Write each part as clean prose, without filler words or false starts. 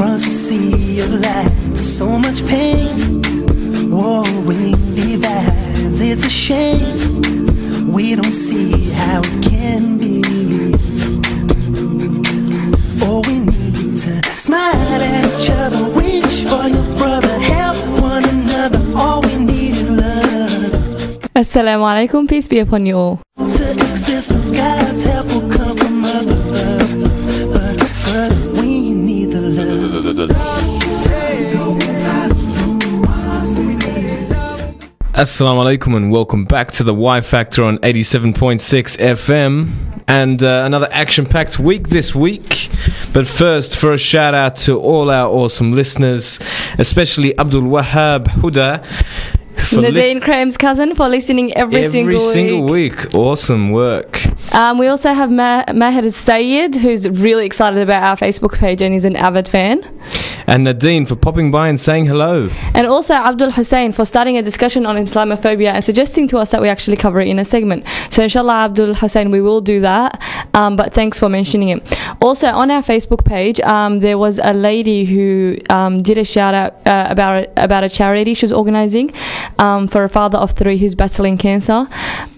across the sea of life, so much pain, warring divides. It's a shame we don't see how it can be. Oh, we need to smile at each other, wish for your brother, help one another. All we need is love. Assalamu alaikum, peace be upon you all. To existence, God's help will come from above, but first we need the love. Assalamu alaikum and welcome back to the Y Factor on 87.6 FM and another action-packed week this week. But first, for a shout out to all our awesome listeners, especially Abdul Wahab Huda, Nadine Cram's cousin, for listening every single week. Awesome work. We also have Maher Sayed, who's really excited about our Facebook page and is an avid fan. And Nadine for popping by and saying hello. And also Abdul Hussein for starting a discussion on Islamophobia and suggesting to us that we actually cover it in a segment. So inshallah, Abdul Hussein, we will do that. But thanks for mentioning it. Also on our Facebook page, there was a lady who did a shout out about a charity she's organising for a father of 3 who's battling cancer.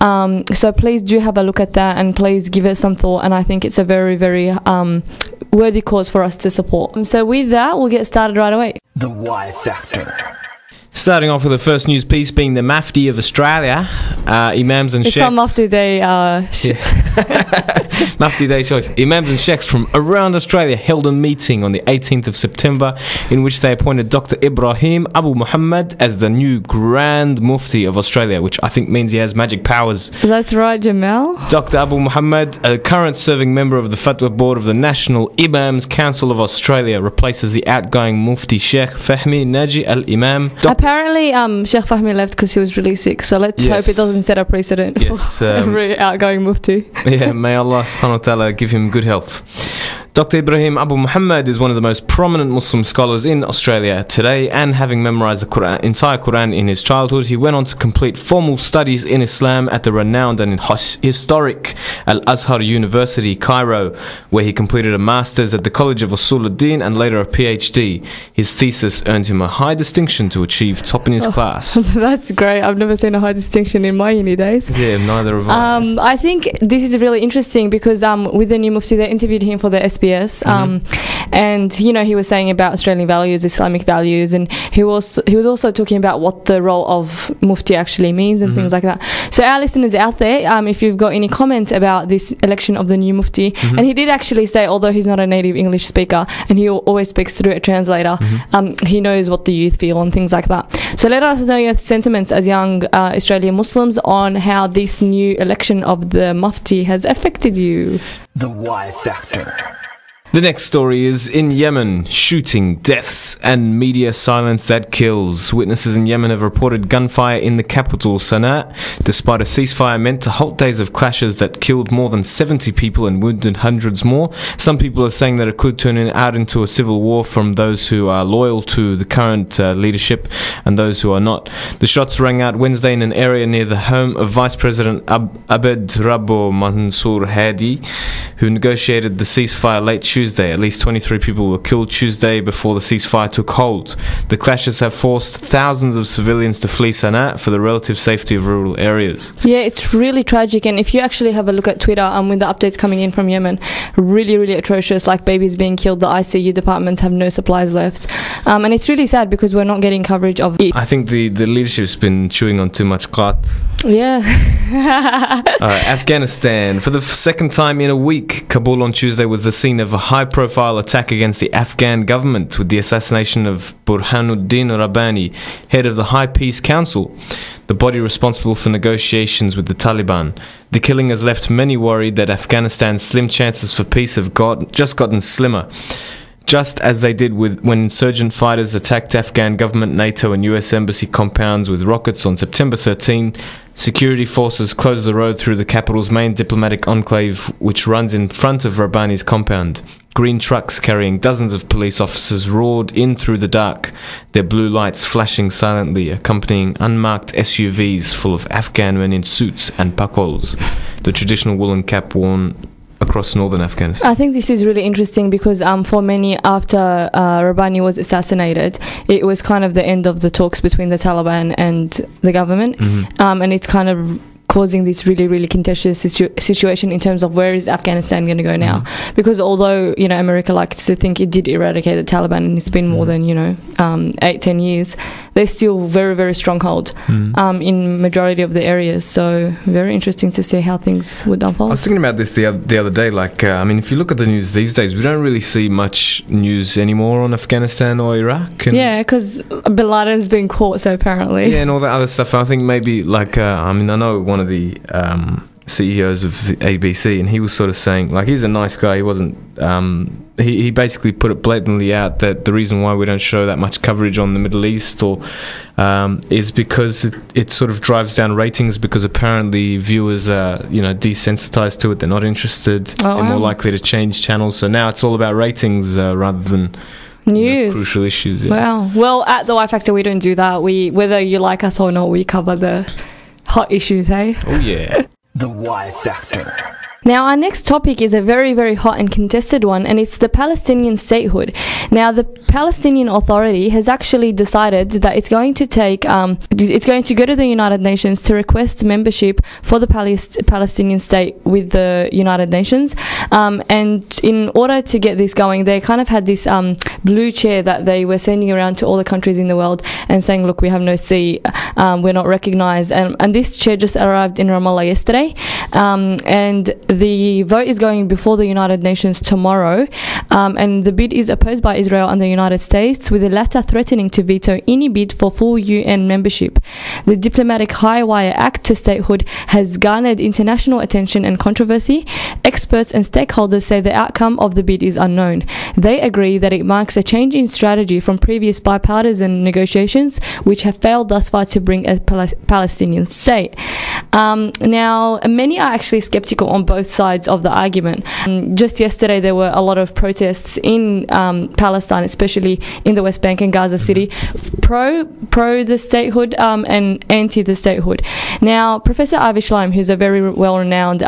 So please do have a look at that and please give it some thought. And I think it's a very, very worthy cause for us to support. So with that, we'll get started right away. The Y Factor. Starting off with the first news piece being the Mufti of Australia, Imams and It's Sheikhs. on Mufti Day. Mufti Day choice. Imams and Sheikhs from around Australia held a meeting on the 18th of September in which they appointed Dr. Ibrahim Abu Muhammad as the new Grand Mufti of Australia, which I think means he has magic powers. That's right, Jamal. Dr. Abu Muhammad, a current serving member of the Fatwa Board of the National Imams Council of Australia, replaces the outgoing Mufti Sheikh Fahmi Naji Al-Imam. Apparently, Sheikh Fahmi left because he was really sick, so let's hope it doesn't set a precedent for every outgoing Mufti. Yeah, may Allah subhanahu wa ta'ala give him good health. Dr. Ibrahim Abu Muhammad is one of the most prominent Muslim scholars in Australia today, and having memorized the entire Quran in his childhood, he went on to complete formal studies in Islam at the renowned and historic Al-Azhar University, Cairo, where he completed a master's at the College of Usuluddin and later a PhD. His thesis earned him a high distinction to achieve top in his class. That's great. I've never seen a high distinction in my uni days. Yeah, neither have I. I think this is really interesting because with the new Mufti, they interviewed him for the SBS. And you know, he was saying about Australian values, Islamic values, and he was also talking about what the role of Mufti actually means and things like that. So our listeners out there, if you've got any comments about this election of the new Mufti, and he did actually say, although he's not a native English speaker and he always speaks through a translator, he knows what the youth feel and things like that. So let us know your sentiments as young Australian Muslims on how this new election of the Mufti has affected you. The Y Factor. The next story is in Yemen, shooting, deaths and media silence that kills. Witnesses in Yemen have reported gunfire in the capital, Sana'a, despite a ceasefire meant to halt days of clashes that killed more than 70 people and wounded hundreds more. Some people are saying that it could turn out into a civil war from those who are loyal to the current leadership and those who are not. The shots rang out Wednesday in an area near the home of Vice President Abed Rabbo Mansour Hadi, who negotiated the ceasefire late Tuesday. At least 23 people were killed Tuesday before the ceasefire took hold. The clashes have forced thousands of civilians to flee Sana'a for the relative safety of rural areas. Yeah, it's really tragic, and if you actually have a look at Twitter with the updates coming in from Yemen, really, really atrocious, like babies being killed, the ICU departments have no supplies left. And it's really sad because we're not getting coverage of it. I think the leadership's been chewing on too much qat. Yeah. Alright, Afghanistan. For the second time in a week, Kabul on Tuesday was the scene of a high-profile attack against the Afghan government with the assassination of Burhanuddin Rabbani, head of the High Peace Council, the body responsible for negotiations with the Taliban. The killing has left many worried that Afghanistan's slim chances for peace have just gotten slimmer. Just as they did when insurgent fighters attacked Afghan government, NATO and US embassy compounds with rockets on September 13, security forces closed the road through the capital's main diplomatic enclave, which runs in front of Rabbani's compound. Green trucks carrying dozens of police officers roared in through the dark, their blue lights flashing silently, accompanying unmarked SUVs full of Afghan men in suits and pakols, the traditional woolen cap worn across northern Afghanistan? I think this is really interesting because for many, after Rabbani was assassinated, it was kind of the end of the talks between the Taliban and the government, and it's kind of causing this really, really contentious situation in terms of where is Afghanistan going to go now. Because although, you know, America likes to think it did eradicate the Taliban and it's been more than, 8-10 years, they're still very, very stronghold in majority of the areas. So very interesting to see how things would unfold. I was thinking about this the other day. Like, if you look at the news these days, we don't really see much news anymore on Afghanistan or Iraq. And because Bin Laden's been caught, so apparently. Yeah, and all that other stuff. I think maybe, like, I know one of the CEOs of ABC, and he was sort of saying, like, he's a nice guy. He wasn't. He basically put it blatantly out that the reason why we don't show that much coverage on the Middle East is because it sort of drives down ratings, because apparently viewers are desensitized to it. They're not interested. They're more likely to change channels. So now it's all about ratings rather than news, crucial issues. Yeah. Wow. Well, at the Y Factor, we don't do that. Whether you like us or not, we cover the hot issues, hey? Oh, yeah. The Y Factor. Now, our next topic is a very, very hot and contested one, and it's the Palestinian statehood. Now, the Palestinian Authority has actually decided that it's going to go to the United Nations to request membership for the Palestinian state with the United Nations. And in order to get this going, they kind of had this blue chair that they were sending around to all the countries in the world and saying, look, we have no say, we're not recognized. And this chair just arrived in Ramallah yesterday. And the vote is going before the United Nations tomorrow, and the bid is opposed by Israel and the United States, with the latter threatening to veto any bid for full UN membership. The diplomatic high wire act to statehood has garnered international attention and controversy. Experts and stakeholders say the outcome of the bid is unknown. They agree that it marks a change in strategy from previous bipartisan negotiations, which have failed thus far to bring a Palestinian state. Now, many are actually skeptical on both sides of the argument. Just yesterday, there were a lot of protests in Palestine, especially in the West Bank and Gaza City, pro the statehood and anti the statehood. Now, Professor Avi Schleim, who's a very well-renowned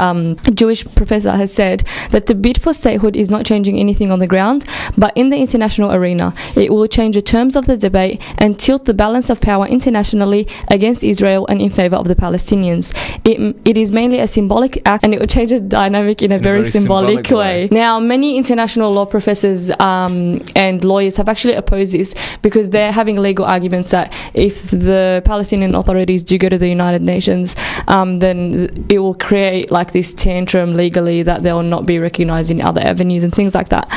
Jewish professor, has said that the bid for statehood is not changing anything on the ground, but in the international arena, it will change the terms of the debate and tilt the balance of power internationally against Israel and in favor of the Palestinians. It is mainly a symbolic act, and it will change the dynamic in a very symbolic way. Now, many international law professors and lawyers have actually opposed this because they're having legal arguments that if the Palestinian authorities do go to the United Nations, then it will create like this tantrum legally that they will not be recognized in other avenues and things like that.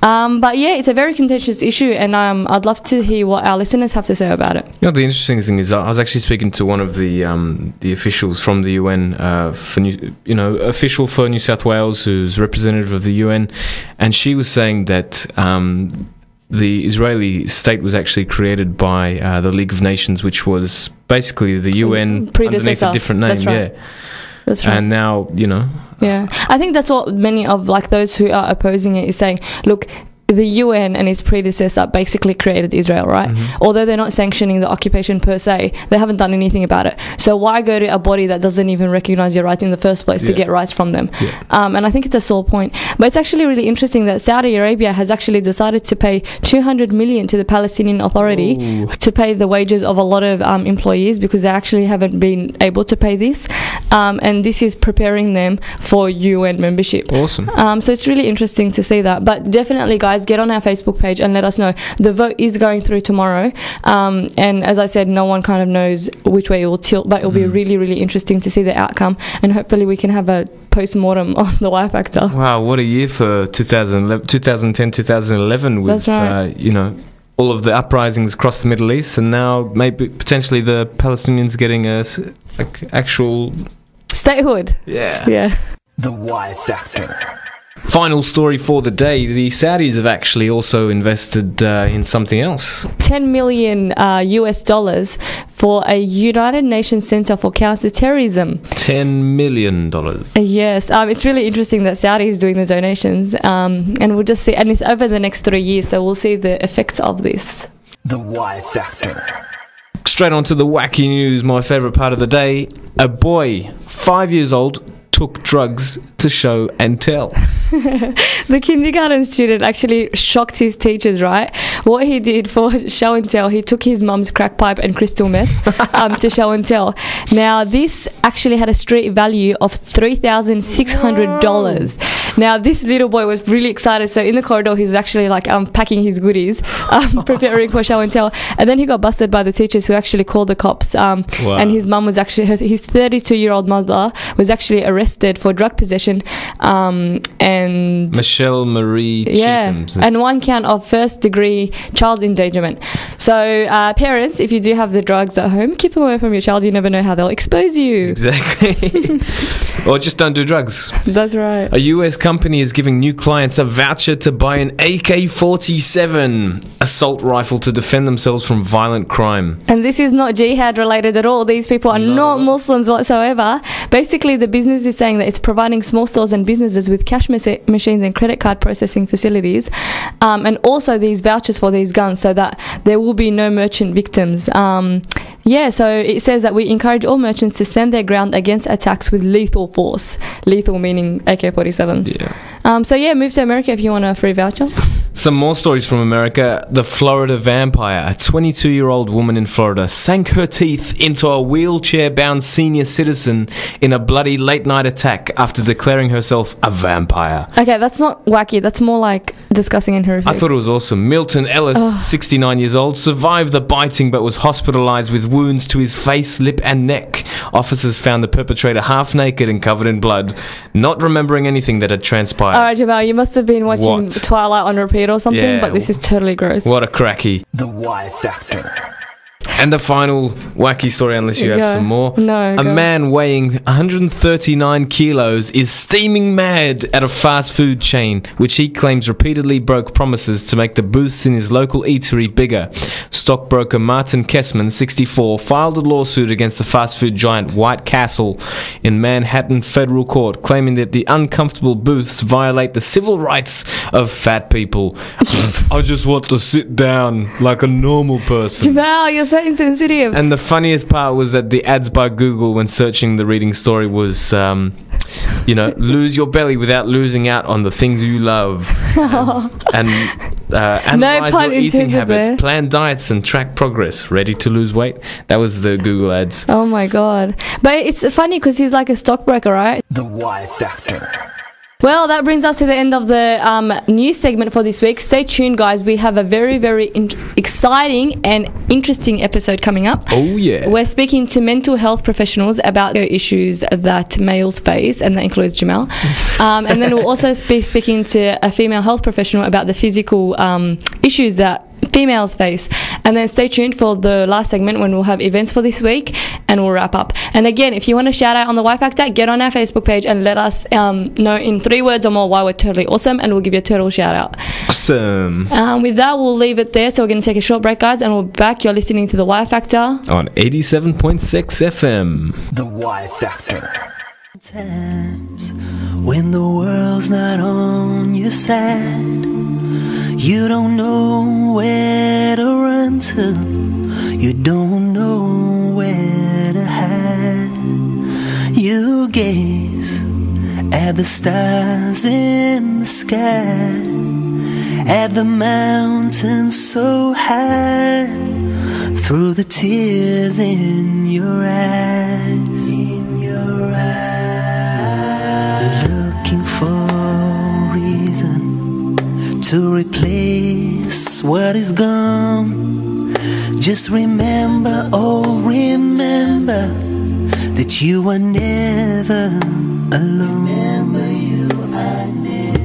But yeah, it's a very contentious issue, and I'd love to hear what our listeners have to say about it. The interesting thing is, I was actually speaking to one of the officials from the UN, official for New South Wales, who's representative of the UN, and she was saying that the Israeli state was actually created by the League of Nations, which was basically the UN underneath a different name. That's right. Yeah. That's right. And now, Yeah, I think that's what many of those who are opposing it is saying. Look, the UN and its predecessor basically created Israel, right? Although they're not sanctioning the occupation per se, they haven't done anything about it. So why go to a body that doesn't even recognize your right in the first place to get rights from them? And I think it's a sore point. But it's actually really interesting that Saudi Arabia has actually decided to pay $200 million to the Palestinian Authority to pay the wages of a lot of employees, because they actually haven't been able to pay this. And this is preparing them for UN membership. Awesome. So it's really interesting to see that. But definitely, guys, get on our Facebook page and let us know. The vote is going through tomorrow, and as I said, no one kind of knows which way it will tilt, but it will be really, really interesting to see the outcome, and hopefully we can have a post-mortem on the Y Factor. Wow, what a year for 2010, 2011 with, all of the uprisings across the Middle East, and now maybe potentially the Palestinians getting a actual statehood. Yeah. The Y Factor. Final story for the day. The Saudis have actually also invested in something else. $10 million US dollars for a United Nations Center for Counterterrorism. $10 million. Yes. It's really interesting that Saudi is doing the donations, and we'll just see. And it's over the next 3 years, so we'll see the effects of this. The Y Factor. Straight on to the wacky news, my favourite part of the day. A boy, 5 years old, took drugs to show and tell. The kindergarten student actually shocked his teachers, right? What he did for show and tell, he took his mum's crack pipe and crystal meth to show and tell. Now, this actually had a street value of $3,600. Now, this little boy was really excited. So in the corridor, he was actually like packing his goodies, preparing for show and tell. And then he got busted by the teachers, who actually called the cops. Wow. And his mum was actually, his 32-year-old mother was actually arrested for drug possession and Michelle Marie Cheethams. and 1 count of first-degree child endangerment. So parents, if you do have the drugs at home, keep them away from your child. You never know how they'll expose you. Exactly. Or just don't do drugs. That's right. A US company is giving new clients a voucher to buy an AK-47 assault rifle to defend themselves from violent crime. And this is not jihad related at all. These people are not Muslims whatsoever. Basically, the business is saying that it's providing small stores and businesses with cash machines and credit card processing facilities, and also these vouchers for these guns, so that there will be no merchant victims. So it says that we encourage all merchants to stand their ground against attacks with lethal force. Lethal meaning AK-47s. Move to America if you want a free voucher. Some more stories from America. The Florida vampire. A 22-year-old woman in Florida sank her teeth into a wheelchair-bound senior citizen in a bloody late-night attack after declaring herself a vampire. Okay, that's not wacky. That's more like disgusting and horrific. I thought it was awesome. Milton Ellis, 69 years old, survived the biting but was hospitalized with wounds to his face, lip and neck. Officers found the perpetrator half naked and covered in blood, not remembering anything that had transpired. Alright, Jamal, you must have been watching Twilight on repeat or something, but this is totally gross. What a cracky. The Y Factor. And the final wacky story, unless you have some more. No, a man weighing 139 kilos is steaming mad at a fast food chain, which he claims repeatedly broke promises to make the booths in his local eatery bigger. Stockbroker Martin Kessman, 64, filed a lawsuit against the fast food giant White Castle in Manhattan federal court, claiming that the uncomfortable booths violate the civil rights of fat people. I just want to sit down like a normal person. Jamal, you're so insensitive. And the funniest part was that the ads by Google when searching the reading story was, lose your belly without losing out on the things you love. And analyze your eating habits, plan diets and track progress. Ready to lose weight? That was the Google ads. Oh my god. But it's funny because he's like a stockbroker, right? The Y Factor. Well, that brings us to the end of the news segment for this week. Stay tuned, guys. We have a very, very exciting and interesting episode coming up. Oh, yeah. We're speaking to mental health professionals about the issues that males face, and that includes Jamal. And then we'll also be speaking to a female health professional about the physical issues that females face. And then stay tuned for the last segment when we'll have events for this week, and we'll wrap up. And again, if you want to shout out on the Y Factor, get on our Facebook page and let us know in 3 words or more why we're totally awesome, and we'll give you a total shout out. Awesome. With that, we'll leave it there. So we're going to take a short break, guys, and we'll be back. You're listening to the Y Factor on 87.6 FM. The Y Factor. Times when the world's not on your side, you don't know where to run to, you don't know where to hide. You gaze at the stars in the sky, at the mountains so high, through the tears in your eyes, looking for reason to replace what is gone. Just remember, oh remember, that you are never alone. Remember, you are never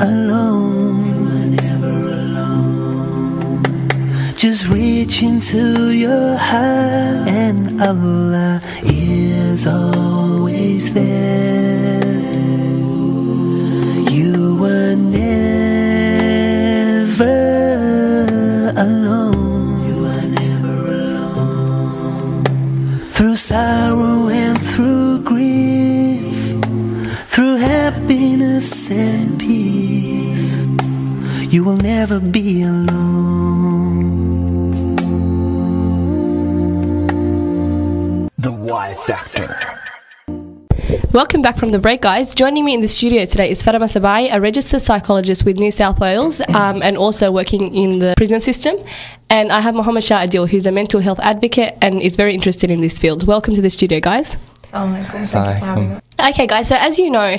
alone. You are never alone. Just reach into your heart, and Allah is always there. You are never alone. You are never alone. Through sorrow and through grief, through happiness and peace, you will never be alone. Factor. Welcome back from the break, guys. Joining me in the studio today is Fatima Sabai, a registered psychologist with New South Wales and also working in the prison system. And I have Mohammed Shah Adil, who's a mental health advocate and is very interested in this field. Welcome to the studio, guys. Thank you for having me. Okay, guys, so as you know,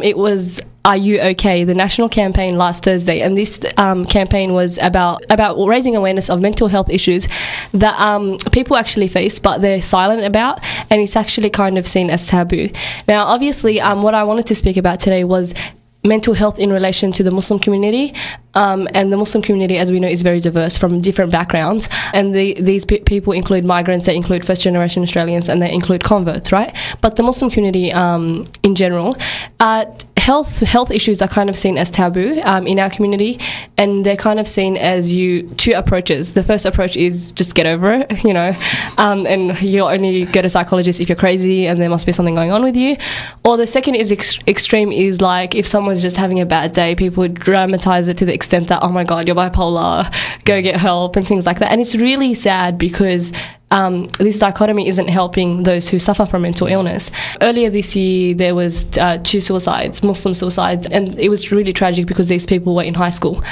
it was Are You OK, the national campaign last Thursday, and this campaign was about raising awareness of mental health issues that people actually face but they're silent about, and it's actually kind of seen as taboo. Now, obviously, what I wanted to speak about today was mental health in relation to the Muslim community, and the Muslim community, as we know, is very diverse from different backgrounds, and these people include migrants, they include first generation Australians, and they include converts, right? But the Muslim community in general, health issues are kind of seen as taboo in our community, and they're kind of seen as two approaches. The first approach is just get over it, and you'll only go to a psychologist if you're crazy and there must be something going on with you. Or the second is extreme, is like if someone's just having a bad day, people dramatize it to the extent that, oh my god, you're bipolar, go get help and things like that. And it's really sad because this dichotomy isn't helping those who suffer from mental illness. Earlier this year, there was 2 suicides, Muslim suicides, and it was really tragic because these people were in high school.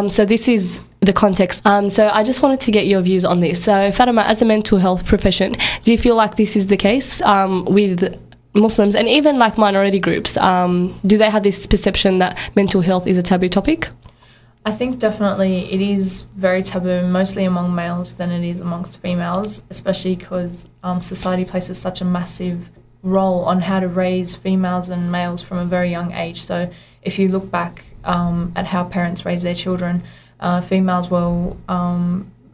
So this is the context. So I just wanted to get your views on this. So Fatima, as a mental health profession, do you feel like this is the case with Muslims and even like minority groups? Do they have this perception that mental health is a taboo topic? I think definitely it is very taboo, mostly among males than it is amongst females, especially because society places such a massive role on how to raise females and males from a very young age. So if you look back at how parents raise their children, females will,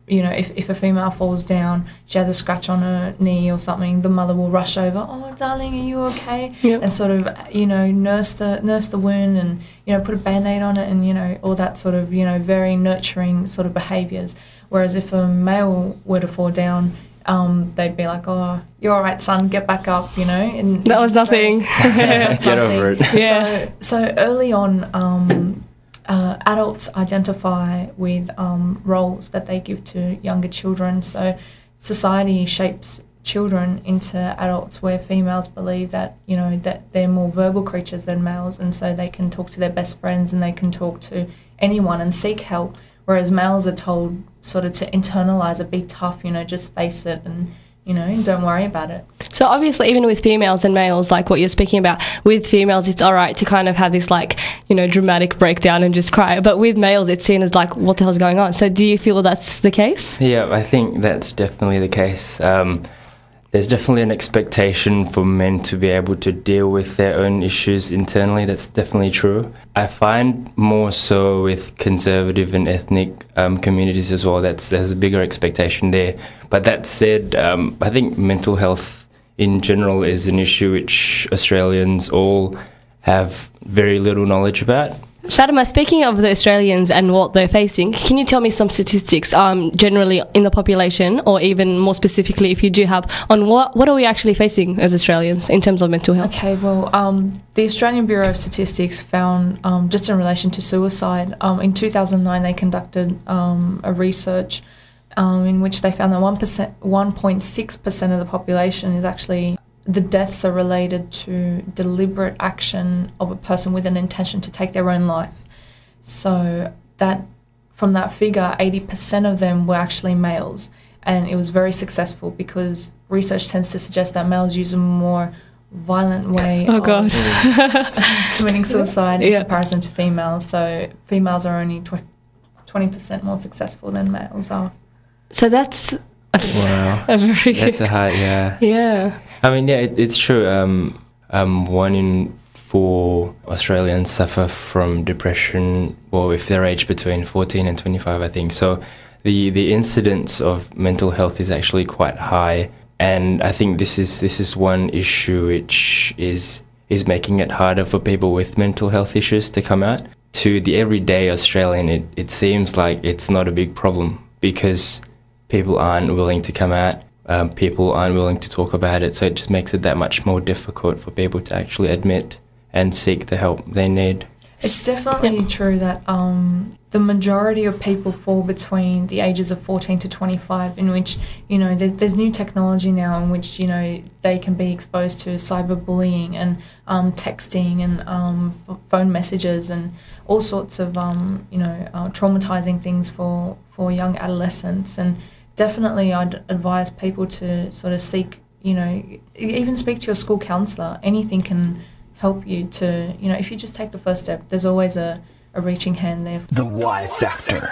if a female falls down, she has a scratch on her knee or something, the mother will rush over, oh darling, are you okay? Yep. And sort of, nurse the wound and, put a band-aid on it and, all that sort of, very nurturing sort of behaviours. Whereas if a male were to fall down, they'd be like, oh, you're all right, son, get back up, And that was nothing. Get over it. Yeah. So early on, adults identify with roles that they give to younger children. So society shapes children into adults where females believe that, that they're more verbal creatures than males, and so they can talk to their best friends and they can talk to anyone and seek help, whereas males are told sort of to internalise it, be tough, just face it and, don't worry about it. So obviously, even with females and males, like what you're speaking about, with females it's all right to kind of have this dramatic breakdown and just cry, but with males it's seen as like, what the hell's going on? So do you feel that's the case? Yeah, I think that's definitely the case. There's definitely an expectation for men to be able to deal with their own issues internally. That's definitely true. I find more so with conservative and ethnic communities as well. There's a bigger expectation there. But that said, I think mental health in general is an issue which Australians all have very little knowledge about. Fatima, speaking of the Australians and what they're facing, can you tell me some statistics generally in the population, or even more specifically if you do have, on what are we actually facing as Australians in terms of mental health? Okay, well, the Australian Bureau of Statistics found, just in relation to suicide, in 2009 they conducted a research in which they found that 1.6% of the population is actually, the deaths are related to deliberate action of a person with an intention to take their own life. So that, from that figure, 80% of them were actually males, and it was very successful because research tends to suggest that males use a more violent way of committing suicide in comparison to females. So females are only 20% more successful than males are. So that's wow. That's a high, yeah. Yeah. I mean, yeah, it's true. 1 in 4 Australians suffer from depression, well, if they're aged between 14 and 25, I think. So the incidence of mental health is actually quite high, and I think this is one issue which is making it harder for people with mental health issues to come out. To the everyday Australian, it seems like it's not a big problem because people aren't willing to come out, people aren't willing to talk about it, so it just makes it that much more difficult for people to actually admit and seek the help they need. It's definitely true that the majority of people fall between the ages of 14 to 25, in which, you know, there's new technology now in which, you know, they can be exposed to cyberbullying and texting and phone messages and all sorts of, traumatizing things for young adolescents. And definitely I'd advise people to sort of seek, you know, even speak to your school counsellor. Anything can help you to, you know, if you just take the first step, there's always a reaching hand there. The why factor.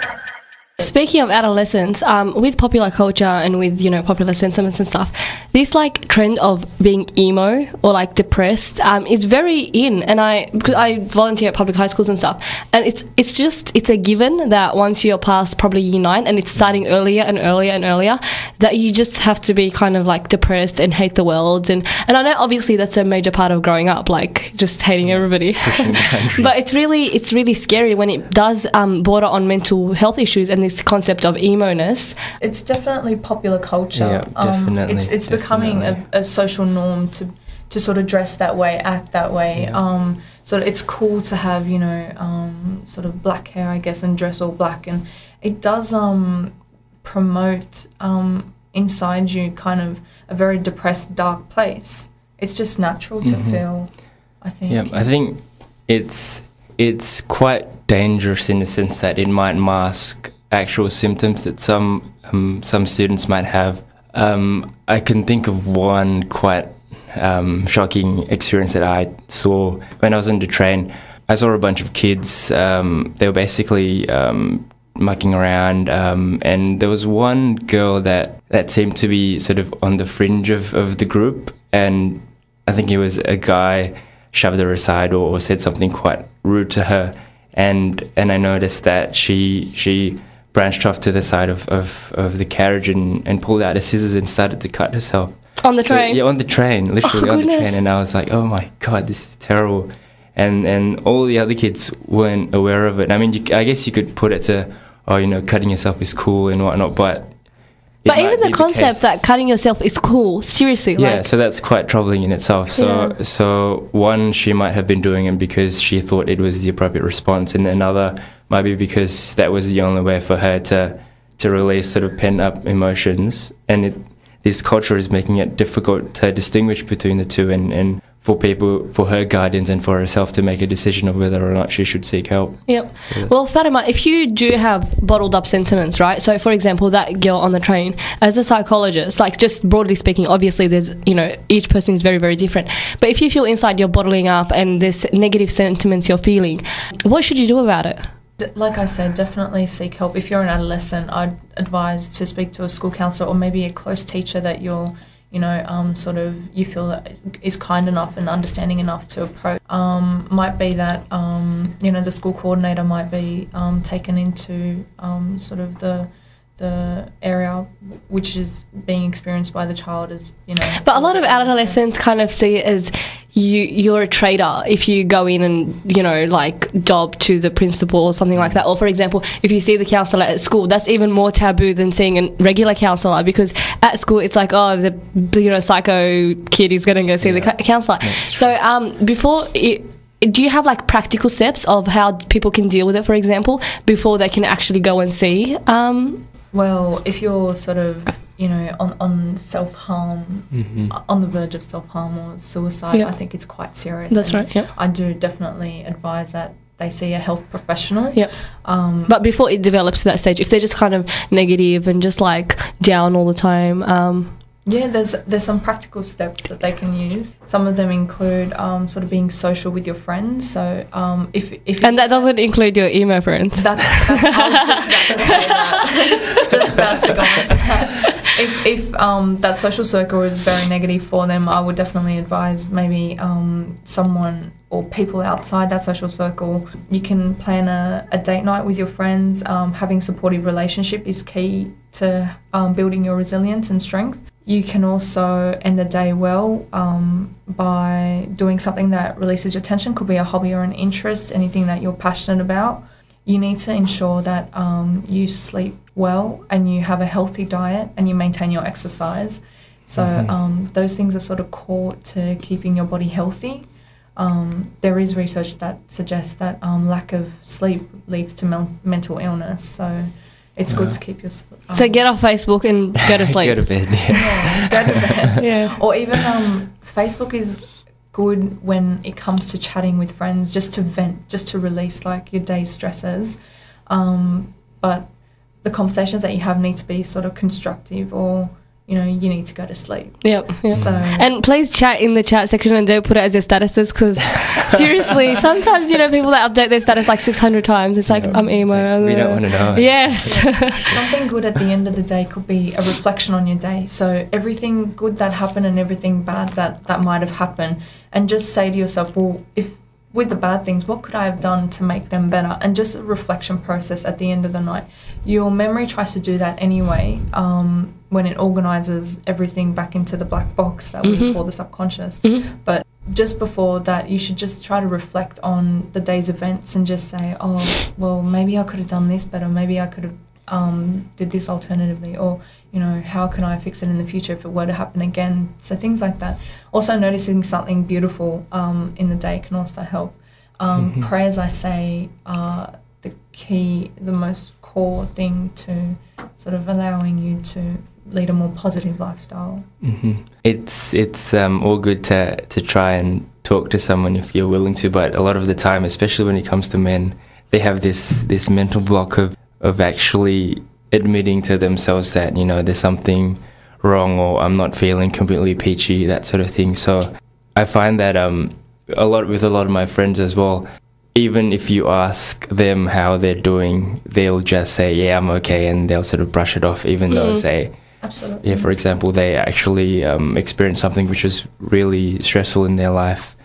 Speaking of adolescence, with popular culture and with, you know, popular sentiments and stuff, this like trend of being emo or like depressed is very in. And because I volunteer at public high schools and stuff, and it's a given that once you're past probably year 9 and it's starting earlier and earlier and earlier, that you just have to be kind of like depressed and hate the world. And I know obviously that's a major part of growing up, like just hating everybody. But it's really scary when it does border on mental health issues and this concept of emo-ness. It's definitely popular culture. Yeah, definitely. It's becoming a social norm to sort of dress that way, act that way. Yeah. Sort of, it's cool to have, you know, sort of black hair, I guess, and dress all black, and it does promote inside you kind of a very depressed, dark place. It's just natural to feel, I think. Yeah, I think it's quite dangerous in the sense that it might mask actual symptoms that some students might have. I can think of one quite shocking experience that I saw when I was on the train. I saw a bunch of kids. They were basically mucking around, and there was one girl that seemed to be sort of on the fringe of the group, and I think it was a guy shoved her aside or said something quite rude to her, and I noticed that she branched off to the side of the carriage and pulled out a scissors and started to cut herself. On the train? Yeah, on the train, literally on the train. And I was like, oh my God, this is terrible. And all the other kids weren't aware of it. I mean, I guess you could put it to, oh, you know, cutting yourself is cool and whatnot, but even the concept that cutting yourself is cool, seriously. Yeah, so that's quite troubling in itself. So one, she might have been doing it because she thought it was the appropriate response, and another might be because that was the only way for her to release sort of pent-up emotions. And this culture is making it difficult to distinguish between the two, and for people, for her guardians and for herself to make a decision of whether or not she should seek help. Yep. So well, Fatima, if you do have bottled up sentiments, right? So, for example, that girl on the train, as a psychologist, like just broadly speaking, obviously there's, you know, each person is very, very different. But if you feel inside you're bottling up and there's negative sentiments you're feeling, what should you do about it? Like I said, definitely seek help. If you're an adolescent, I'd advise to speak to a school counsellor or maybe a close teacher that you're, you know, sort of you feel that is kind enough and understanding enough to approach. Might be that, you know, the school coordinator might be taken into sort of the area which is being experienced by the child, as, you know. But a lot of adolescents kind of see it as you're a traitor if you go in and, you know, like dob to the principal or something like that. Or, for example, if you see the counsellor at school, that's even more taboo than seeing a regular counsellor, because at school it's like, oh, the, you know, psycho kid is going to go see the counsellor. So do you have like practical steps of how people can deal with it, for example, before they can actually go and see? Well, if you're sort of, you know, on self-harm, on the verge of self-harm or suicide, I think it's quite serious. That's right, yeah. I do definitely advise that they see a health professional. Yeah. But before it develops to that stage, if they're just kind of negative and just like down all the time, yeah, there's some practical steps that they can use. Some of them include sort of being social with your friends. So if and that doesn't include your emo friends. That's I was just about to say that. Just about to go on to that. If that social circle is very negative for them, I would definitely advise maybe someone or people outside that social circle. You can plan a date night with your friends. Having supportive relationship is key to building your resilience and strength. You can also end the day well by doing something that releases your tension. Could be a hobby or an interest, anything that you're passionate about. You need to ensure that you sleep well and you have a healthy diet and you maintain your exercise. So those things are sort of core to keeping your body healthy. there is research that suggests that lack of sleep leads to mental illness. So it's good to keep your so get off Facebook and go to sleep. Go to bed. Yeah, go to bed. Yeah. Or even Facebook is good when it comes to chatting with friends, just to vent, just to release like your day's stresses. But the conversations that you have need to be sort of constructive, or you need to go to sleep. Yep. So, and please chat in the chat section and don't put it as your statuses, because seriously, sometimes people that update their status like 600 times. It's like I'm emo. We don't want to know. Yes. something good at the end of the day could be a reflection on your day. So everything good that happened and everything bad that might have happened, and just say to yourself, well, if with the bad things, what could I have done to make them better? And just a reflection process at the end of the night. Your memory tries to do that anyway, when it organises everything back into the black box that we call the subconscious. But just before that, you should just try to reflect on the day's events and just say, oh, well, maybe I could have done this better. Maybe I could have did this alternatively, or how can I fix it in the future if it were to happen again. So things like that. Also noticing something beautiful in the day can also help. Prayers, I say, are the most core thing to sort of allowing you to lead a more positive lifestyle. It's all good to try and talk to someone if you're willing to, but a lot of the time, especially when it comes to men, they have this mental block of actually admitting to themselves that there's something wrong, or I'm not feeling completely peachy, that sort of thing. So I find that a lot of my friends as well, even if you ask them how they're doing, they'll just say, yeah, I'm okay, and they'll sort of brush it off, even though say, absolutely, yeah, for example, they actually experienced something which was really stressful in their life.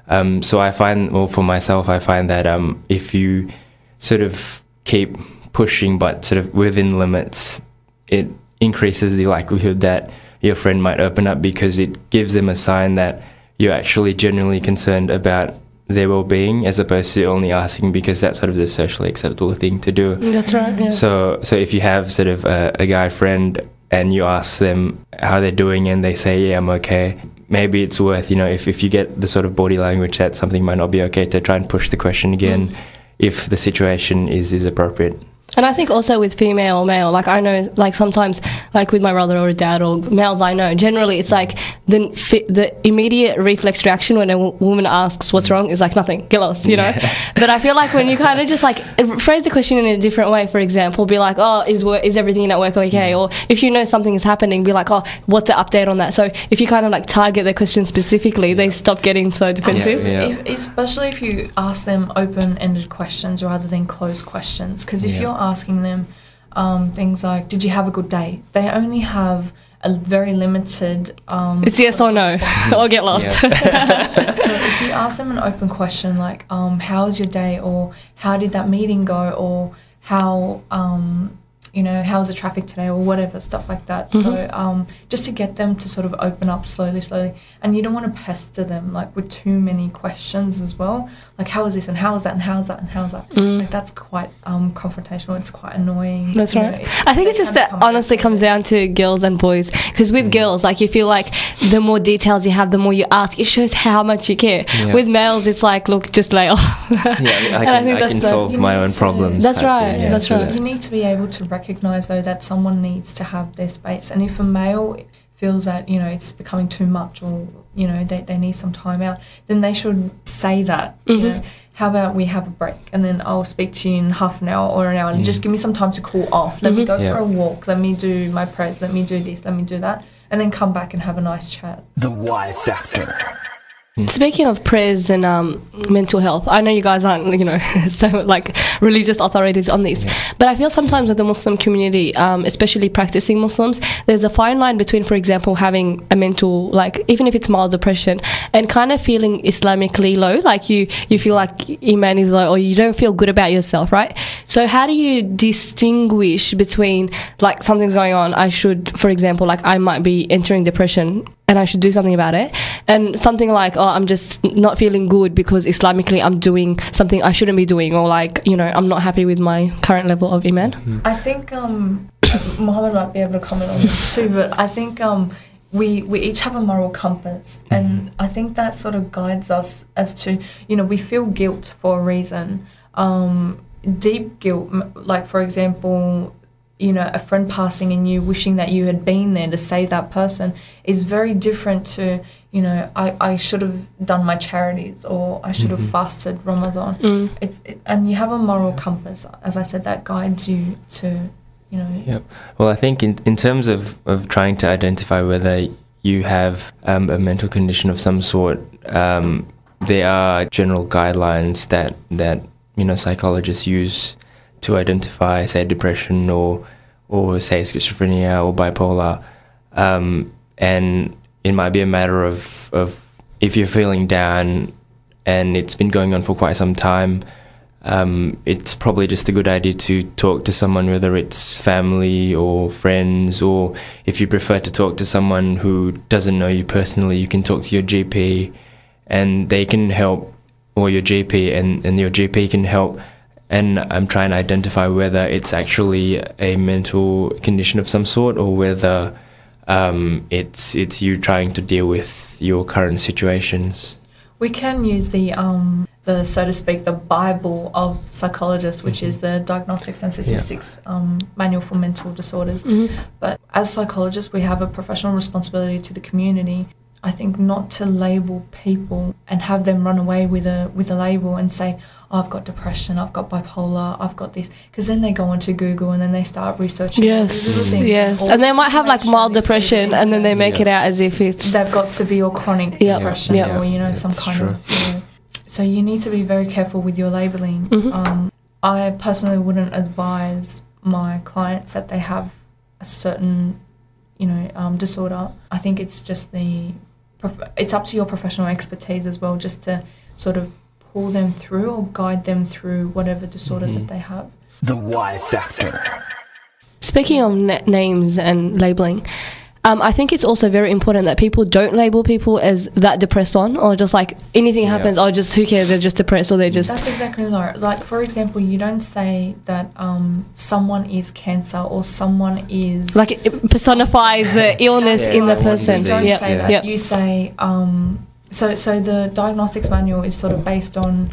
So I find, well, for myself, I find that if you sort of keep pushing but sort of within limits, it increases the likelihood that your friend might open up, because it gives them a sign that you're actually genuinely concerned about their well-being, as opposed to only asking because that's sort of the socially acceptable thing to do. That's right. Yeah. So if you have sort of a guy friend and you ask them how they're doing and they say, yeah, I'm okay, maybe it's worth, if you get the sort of body language that something might not be okay, to try and push the question again if the situation is appropriate. And I think also with female or male, like I know, like sometimes, like with my brother or a dad or males I know, generally it's like the immediate reflex reaction when a woman asks what's wrong is like nothing, get lost, But I feel like when you kind of just like phrase the question in a different way, for example, be like, oh, is everything at work okay? Or if you know something is happening, be like, oh, what's the update on that? So if you kind of like target the question specifically, they stop getting so defensive. Especially if you ask them open-ended questions rather than closed questions, because if you're asking them things like, did you have a good day? They only have a very limited it's yes or no or get lost. So if you ask them an open question like, how was your day, or how did that meeting go, or how how was the traffic today, or whatever, stuff like that. So just to get them to sort of open up slowly, and you don't want to pester them like with too many questions as well, like how is this and how is that and how is that and how is that. Like that's quite confrontational. It's quite annoying. That's right. I think it's just that honestly comes down to girls and boys, because with girls, like you feel like the more details you have, the more you ask, it shows how much you care. With males, it's like, look, just lay off. I can solve my own problems. That's right. That's right. You need to be able to recognise though that someone needs to have their space, and if a male feels that it's becoming too much, or they need some time out, then they should say that. How about we have a break, and then I'll speak to you in half an hour or an hour, and just give me some time to cool off. Let me go for a walk, let me do my prayers, let me do this, let me do that, and then come back and have a nice chat. The why factor. Speaking of prayers and mental health, I know you guys aren't, so like religious authorities on this, but I feel sometimes with the Muslim community, especially practicing Muslims, there's a fine line between, for example, having a mental, like even if it's mild depression, and kind of feeling Islamically low, like you feel like Iman is low, or you don't feel good about yourself, right? So how do you distinguish between like something's going on, I should, for example, like I might be entering depression and I should do something about it, and something like, oh, I'm just not feeling good because Islamically I'm doing something I shouldn't be doing, or like, I'm not happy with my current level of Iman? I think Mohammed might be able to comment on this too, but I think we each have a moral compass, and I think that sort of guides us as to, you know, we feel guilt for a reason, deep guilt, like for example, you know, a friend passing and you wishing that you had been there to save that person is very different to, you know, I should have done my charities, or I should have fasted Ramadan. And you have a moral compass, as I said, that guides you to, you know. Yep. Well, I think in terms of trying to identify whether you have a mental condition of some sort, there are general guidelines that you know, psychologists use to identify, say, depression or say schizophrenia or bipolar, and it might be a matter of if you're feeling down and it's been going on for quite some time, it's probably just a good idea to talk to someone, whether it's family or friends, or if you prefer to talk to someone who doesn't know you personally, you can talk to your GP and they can help, or your GP and your GP can help. And I'm trying to identify whether it's actually a mental condition of some sort, or whether it's you trying to deal with your current situations. We can use the so to speak, the Bible of psychologists, which is the Diagnostics and Statistics Manual for Mental Disorders. But as psychologists, we have a professional responsibility to the community. I think not to label people and have them run away with a label and say, oh, I've got depression, I've got bipolar, I've got this, because then they go onto Google and then they start researching these little things. Yes, and they might have like mild depression, and then they make it out as if it's they've got severe or chronic depression, or you know, some kind of. You know. So you need to be very careful with your labeling. I personally wouldn't advise my clients that they have a certain, you know, disorder. I think it's just it's up to your professional expertise as well, just to sort of pull them through or guide them through whatever disorder that they have. The why factor. Speaking of names and labeling, I think it's also very important that people don't label people as that depressed on, or just like anything happens, or just who cares, they're just depressed, or they're just... That's exactly right. Like, for example, you don't say that someone is cancer or someone is... Like it personifies the illness in the person. You don't say that. You say... So the diagnostics manual is sort of based on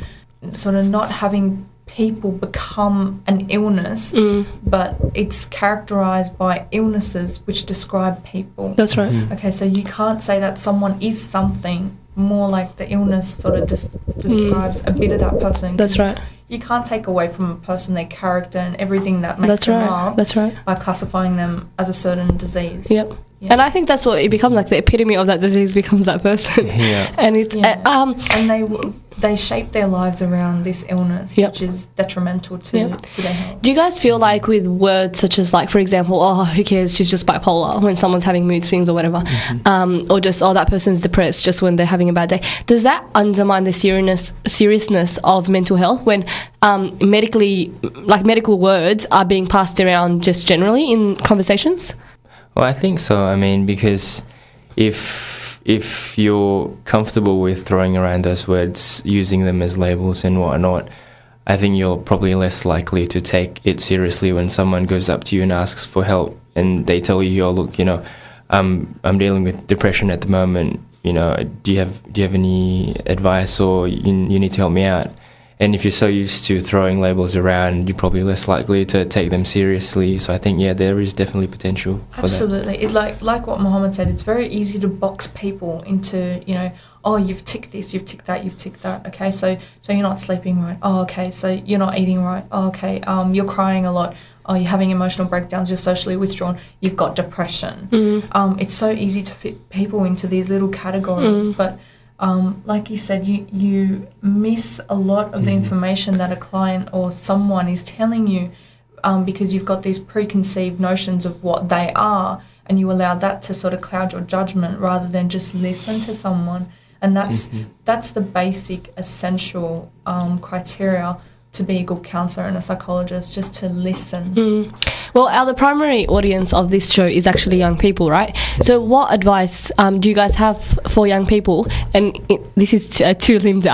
sort of not having people become an illness, but it's characterized by illnesses which describe people. That's right. Okay, so you can't say that someone is something, more like the illness sort of describes a bit of that person. That's right. You can't take away from a person their character and everything that makes them up. That's right. By classifying them as a certain disease. Yep. Yeah. And I think that's what it becomes, like the epitome of that disease becomes that person. And it's and they shape their lives around this illness, which is detrimental to their health. Do you guys feel like with words such as, like, for example, oh, who cares, she's just bipolar, when someone's having mood swings or whatever, or just, oh, that person's depressed just when they're having a bad day, does that undermine the seriousness of mental health when medical words are being passed around just generally in conversations? Well, I think so. I mean, because if you're comfortable with throwing around those words, using them as labels and whatnot, I think you're probably less likely to take it seriously when someone goes up to you and asks for help and they tell you, oh, look, you know, I'm dealing with depression at the moment, you know, do you have any advice, or you need to help me out? And if you're so used to throwing labels around, you're probably less likely to take them seriously. So I think, there is definitely potential for Absolutely. It, like what Mohammed said, it's very easy to box people into, you know, oh, you've ticked this, you've ticked that, you've ticked that. Okay, so you're not sleeping right. Oh, okay, so you're not eating right. Oh, okay, you're crying a lot. Oh, you're having emotional breakdowns, you're socially withdrawn, you've got depression. It's so easy to fit people into these little categories, but... like you said, you miss a lot of the information that a client or someone is telling you, because you've got these preconceived notions of what they are, and you allow that to sort of cloud your judgment rather than just listen to someone. And that's the basic essential criteria to be a good counsellor and a psychologist, just to listen. Well, the primary audience of this show is actually young people, right? So what advice do you guys have for young people? And this is two-limbed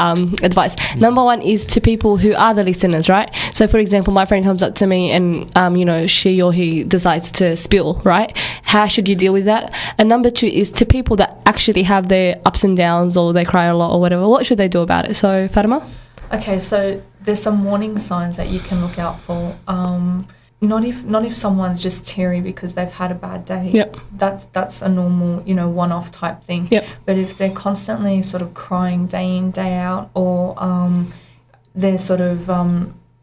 advice. Number one is to people who are the listeners, right? So, for example, my friend comes up to me and, she or he decides to spill, right? How should you deal with that? And number two is to people that actually have their ups and downs, or they cry a lot or whatever. What should they do about it? So, Fatima? Okay, so there's some warning signs that you can look out for. Not if someone's just teary because they've had a bad day. Yep. That's a normal, one-off type thing. Yep. But if they're constantly sort of crying day in, day out, or they're sort of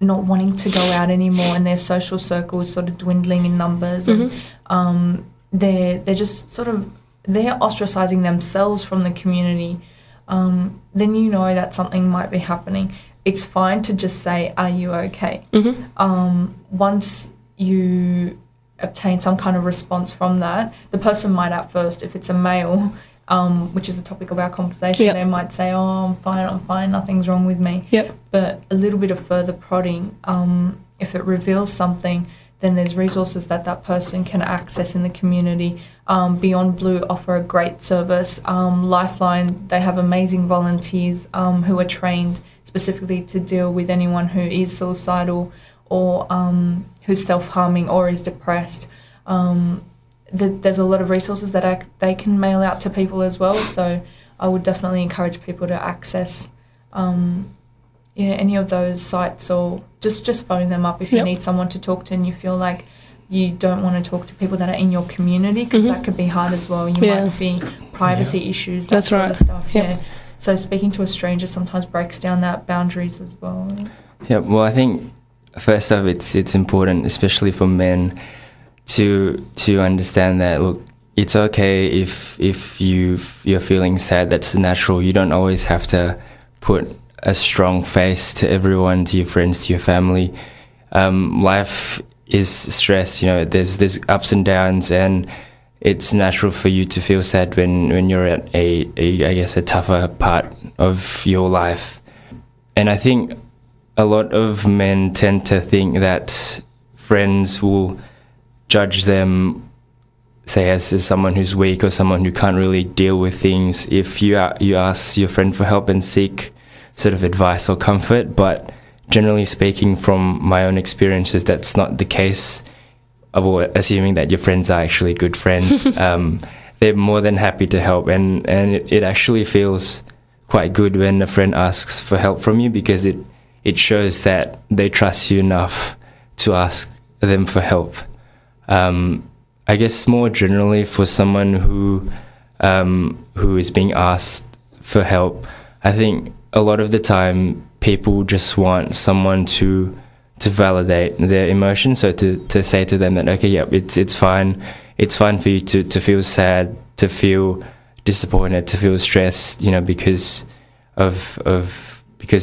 not wanting to go out anymore, and their social circle is sort of dwindling in numbers, and they're just sort of, they're ostracizing themselves from the community, then you know that something might be happening. It's fine to just say, "Are you okay?" Once you obtain some kind of response from that, the person might at first, if it's a male, which is the topic of our conversation, they might say, "Oh, I'm fine, nothing's wrong with me." But a little bit of further prodding, if it reveals something, then there's resources that person can access in the community. Beyond Blue offer a great service. Lifeline, they have amazing volunteers who are trained specifically to deal with anyone who is suicidal, or who's self-harming, or is depressed. There's a lot of resources that they can mail out to people as well. So I would definitely encourage people to access any of those sites, or just phone them up if you need someone to talk to and you feel like you don't want to talk to people that are in your community, because that could be hard as well. You might be privacy issues, that sort of stuff. So speaking to a stranger sometimes breaks down that boundaries as well. Well, I think first off, it's important, especially for men, to understand that, look, it's okay if you're feeling sad. That's natural. You don't always have to put a strong face to everyone, to your friends, to your family. Life is stress. There's ups and downs, and it's natural for you to feel sad when you're at a tougher part of your life. And I think a lot of men tend to think that friends will judge them, say, as someone who's weak or someone who can't really deal with things if you ask your friend for help and seek sort of advice or comfort. But generally speaking, from my own experiences, that's not the case. Assuming that your friends are actually good friends, they're more than happy to help, and it actually feels quite good when a friend asks for help from you, because it shows that they trust you enough to ask them for help. I guess more generally, for someone who is being asked for help, I think a lot of the time people just want someone to validate their emotions, so to say to them that, okay, it's fine for you to feel sad, to feel disappointed, to feel stressed, because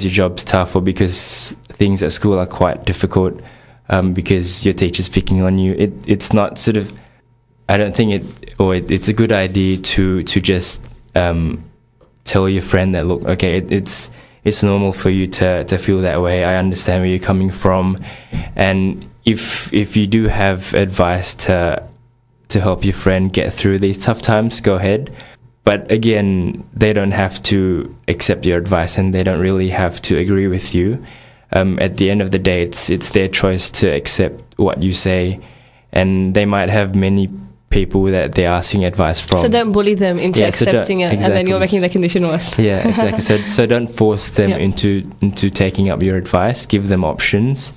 your job's tough, or because things at school are quite difficult, because your teacher's picking on you. It's not sort of, I don't think it's a good idea to just tell your friend that, look, okay, it's normal for you to feel that way. I understand where you're coming from, and if you do have advice to help your friend get through these tough times, go ahead. But again, they don't have to accept your advice, and they don't really have to agree with you. At the end of the day, it's their choice to accept what you say, and they might have many people that they're asking advice from. So don't bully them into accepting it, and then you're making the condition worse. Yeah, exactly. So don't force them into taking up your advice. Give them options,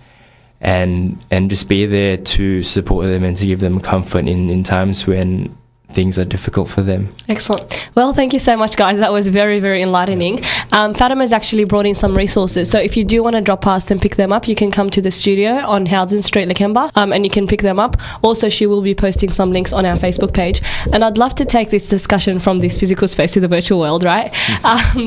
and just be there to support them and to give them comfort in times when things are difficult for them. Excellent. Well, thank you so much, guys. That was very, very enlightening. Fatima's actually brought in some resources. So if you do want to drop past and pick them up, you can come to the studio on Howden Street, Lakemba, and you can pick them up. Also, she will be posting some links on our Facebook page. And I'd love to take this discussion from this physical space to the virtual world, right?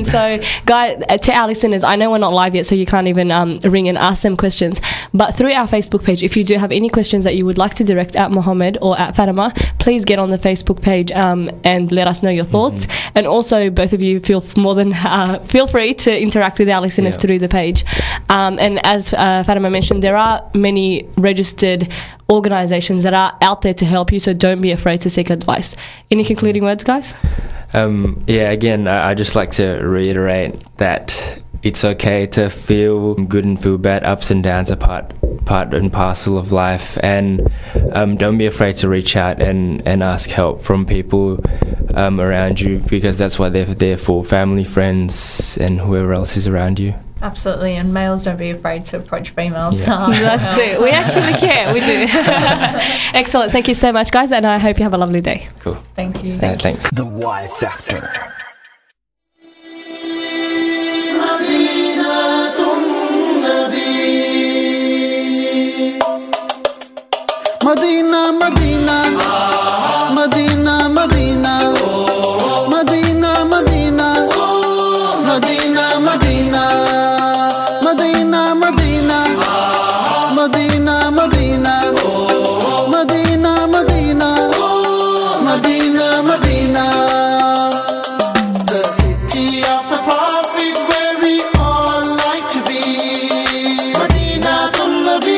So, guys, to our listeners, I know we're not live yet, so you can't even ring and ask them questions. But through our Facebook page, if you do have any questions that you would like to direct at Mohammed or at Fatima, please get on the Facebook Facebook page and let us know your thoughts. And also, both of you feel free to interact with our listeners through the page. And as Fatima mentioned, there are many registered organisations that are out there to help you, so don't be afraid to seek advice. Any concluding words, guys? Again, I just like to reiterate that it's okay to feel good and feel bad. Ups and downs are part and parcel of life, and don't be afraid to reach out and ask help from people around you, because that's what they're there for, family, friends, and whoever else is around you. Absolutely, and males, don't be afraid to approach females. That's it. We actually care. We do. Excellent. Thank you so much, guys, and I hope you have a lovely day. Cool. Thank you. Thanks. The Y Factor. Madina, Madina, Madina, Madina, Madina, Madina, Madina, Madina, Madina, Madina, Madina, Madina, Madina, Madina, Madina, the city of the Prophet where we all like to be. Madina tum Nabi.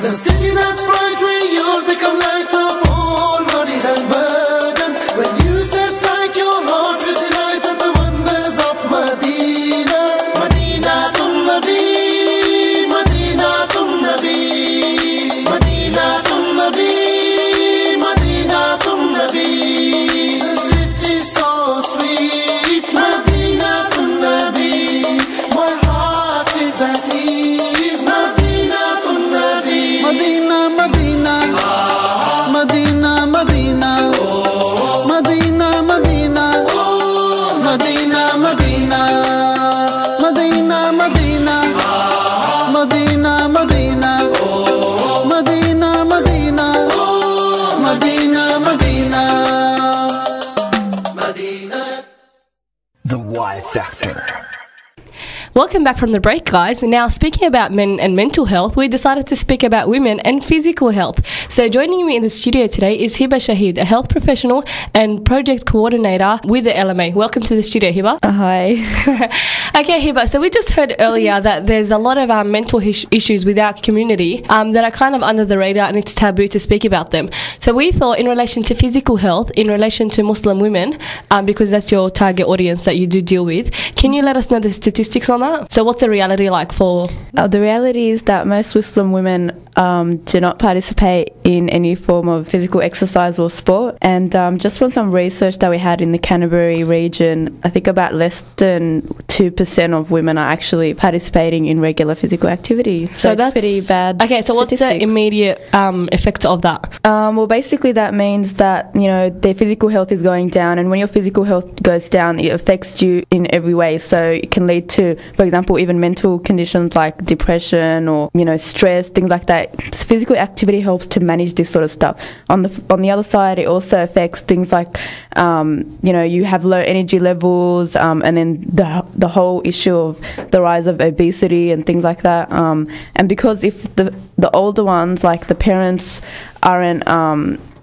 The city that's bright where you'll become light of all bodies and burdens. When you set sight, your heart will delight at the wonders of Medina. Medina tum Nabi, Medina tum Nabi, Medina tum Nabi, Medina tum Nabi. The city so sweet, Medina tum Nabi. My heart is at ease, Medina tum Nabi. Medina, Medina, Medina, Medina, Medina, Medina, Medina, Medina, Medina, Medina, Medina, Medina, Medina, Medina, Medina. The Y Factor. Welcome back from the break, guys. Now, speaking about men and mental health, we decided to speak about women and physical health. So joining me in the studio today is Hiba Shahid, a health professional and project coordinator with the LMA. Welcome to the studio, Hiba. Hi. Okay, Hiba, so we just heard earlier that there's a lot of mental issues with our community that are kind of under the radar, and it's taboo to speak about them. So we thought, in relation to physical health, in relation to Muslim women, because that's your target audience that you do deal with, can you let us know the statistics on that? So what's the reality like for... The reality is that most Muslim women do not participate in any form of physical exercise or sport. And just from some research that we had in the Canterbury region, I think about less than 2% of women are actually participating in regular physical activity. So that's pretty bad. Okay, so what's the immediate effect of that? Well, basically that means that, you know, their physical health is going down, and when your physical health goes down, it affects you in every way. So it can lead to, for example, even mental conditions like depression or, you know, stress, things like that. Physical activity helps to manage this sort of stuff. On the other side, it also affects things like, you know, you have low energy levels, and then the whole issue of the rise of obesity and things like that. And because if the older ones, like the parents, aren't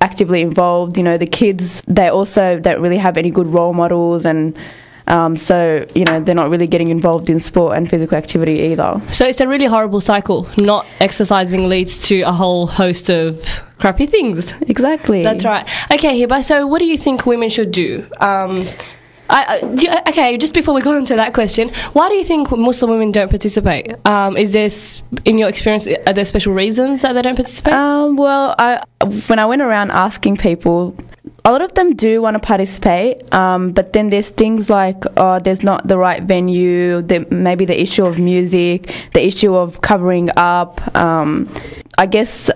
actively involved, you know, the kids, they also don't really have any good role models, and so, you know, they're not really getting involved in sport and physical activity either. So it's a really horrible cycle. Not exercising leads to a whole host of crappy things. Exactly. That's right. Okay, Hiba, so what do you think women should do? Okay, just before we go into that question, why do you think Muslim women don't participate? Is there, in your experience, are there special reasons that they don't participate? Well, when I went around asking people, a lot of them do want to participate, but then there's things like there's not the right venue, maybe the issue of music, the issue of covering up. I guess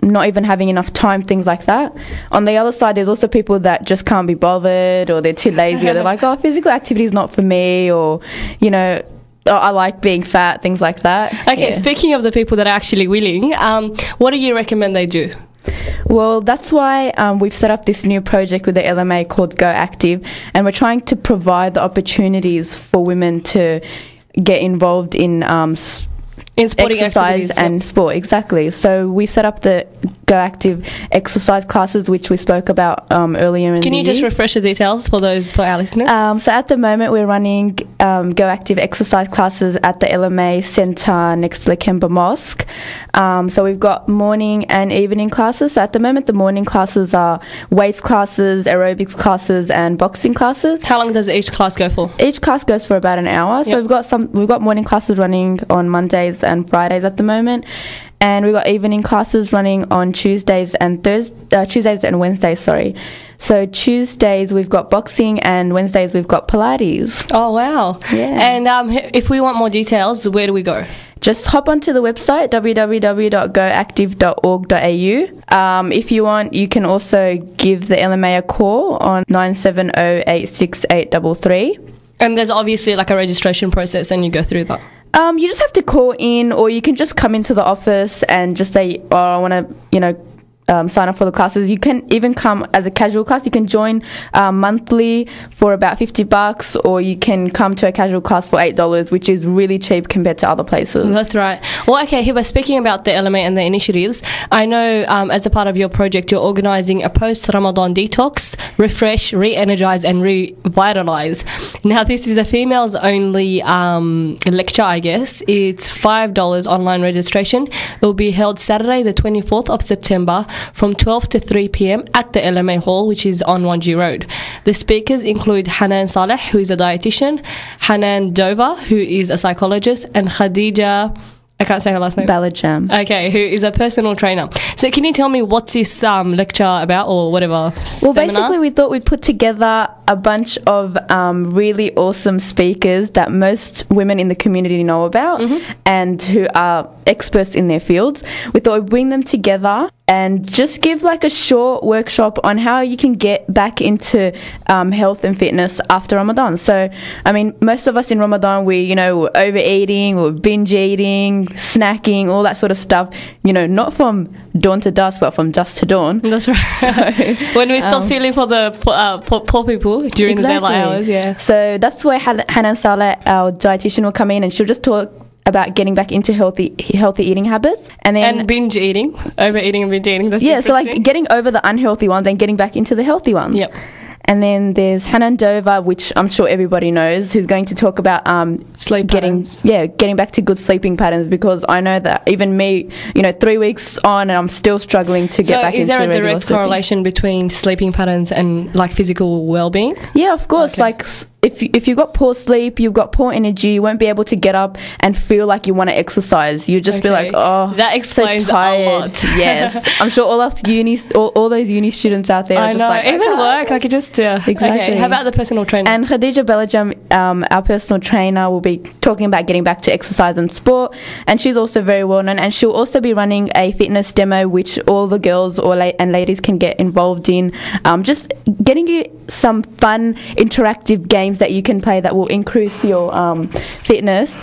not even having enough time, things like that. On the other side, there's also people that just can't be bothered, or they're too lazy, or they're like, oh, physical activity is not for me, or, you know, oh, I like being fat, things like that. Okay, speaking of the people that are actually willing, what do you recommend they do? Well, that's why we've set up this new project with the LMA called Go Active, and we're trying to provide the opportunities for women to get involved in sporting exercise and sport. Exactly. So we set up the Go Active exercise classes, which we spoke about earlier in the year. Can you just refresh the details for our listeners? So at the moment we're running Go Active exercise classes at the LMA Centre next to the Lakemba Mosque. So we've got morning and evening classes. So at the moment the morning classes are weights classes, aerobics classes and boxing classes. How long does each class go for? Each class goes for about an hour. So we've got morning classes running on Mondays and Fridays at the moment, and we've got evening classes running on Tuesdays and Wednesdays. So Tuesdays we've got boxing, and Wednesdays we've got Pilates. Oh wow! Yeah. And if we want more details, where do we go? Just hop onto the website www.goactive.org.au. If you want, you can also give the LMA a call on 970-86833. And there's obviously like a registration process, and you go through that. You just have to call in, or you can just come into the office and just say, oh, I want to, sign up for the classes. You can even come as a casual class. You can join monthly for about $50, or you can come to a casual class for $8, which is really cheap compared to other places. That's right. Well, okay, Hiba, speaking about the LMA and the initiatives, I know as a part of your project, you're organising a post-Ramadan detox, refresh, re-energise and revitalise. Now, this is a females-only lecture, I guess. It's $5 online registration. It will be held Saturday, the 24th of September, from 12 to 3 p.m. at the LMA Hall, which is on 1G Road. The speakers include Hanan Saleh, who is a dietitian, Hanan Dover, who is a psychologist, and Khadija, I can't say her last name. Balajam. Okay, who is a personal trainer. So can you tell me what's this lecture about, or whatever Well, basically we thought we'd put together a bunch of really awesome speakers that most women in the community know about, and who are experts in their fields. We thought we'd bring them together and just give like a short workshop on how you can get back into health and fitness after Ramadan. So, I mean, most of us in Ramadan, we're overeating, we're binge eating, snacking, all that sort of stuff, not from dawn to dusk, but from dusk to dawn. That's right. So, when we start feeling for the poor people during the daylight hours, yeah. So that's where Hanan Saleh, our dietitian, will come in, and she'll just talk about getting back into healthy eating habits, and binge eating, overeating and binge eating. That's so like getting over the unhealthy ones and getting back into the healthy ones. Yep. And then there's Hanan Dover, which I'm sure everybody knows, who's going to talk about getting back to good sleeping patterns, because I know that even me, 3 weeks on, and I'm still struggling to get back into regular sleeping. So is there a direct correlation between sleeping patterns and like physical well-being? Yeah, of course. Okay. Like if you've got poor sleep, you've got poor energy, you won't be able to get up and feel like you want to exercise. You just be like, oh, that explains so tired. A lot. Yes, I'm sure all those uni students out there. I know. Like, even work, I could just exactly. Okay. How about the personal trainer? And Khadija Balajam, our personal trainer, will be talking about getting back to exercise and sport, and she's also very well known. And she'll also be running a fitness demo, which all the girls and ladies can get involved in. Just getting you some fun, interactive games that you can play that will increase your fitness,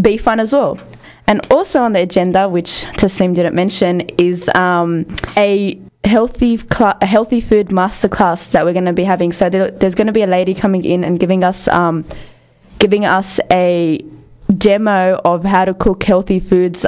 be fun as well. And also on the agenda, which Tasnim didn't mention, is a healthy food masterclass that we're going to be having. So there's going to be a lady coming in and giving us a demo of how to cook healthy foods